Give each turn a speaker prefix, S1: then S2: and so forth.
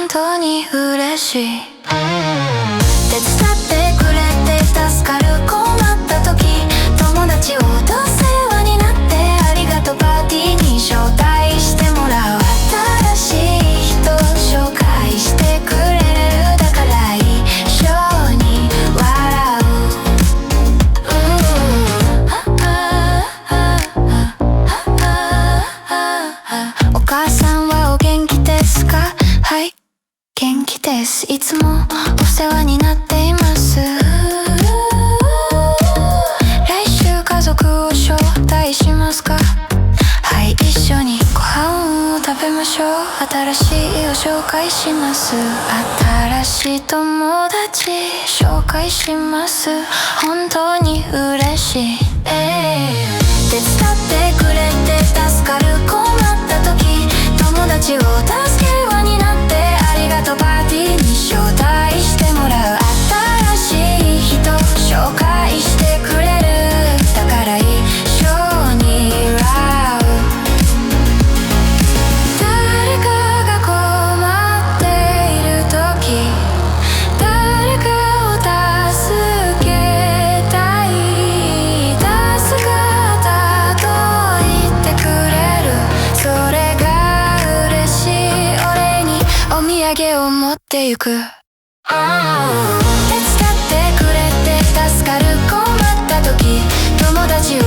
S1: 当に嬉しい。手伝ってくれて助かる、困った時友達をどう世話になってありがとう。パーティーに招待してもらう、新しい人紹介してくれる、だから一緒に笑う。お母さんはお元気ですか？はい、元気です。いつもお世話になっています。来週家族を招待しますか？はい、一緒にご飯を食べましょう。新しいを紹介します。新しい友達紹介します。本当に嬉しい。手伝ってくれて助かる、困った時友達を助ける輪になってありがとう。パーティーに招待してもらう、新しい人紹介してくれる、だから一緒に笑う。誰かが困っている時、誰かを助けたい、助かったと言ってくれる、それが嬉しい。俺にお土産を持ってゆく。手伝ってくれて助かる、困った時友達を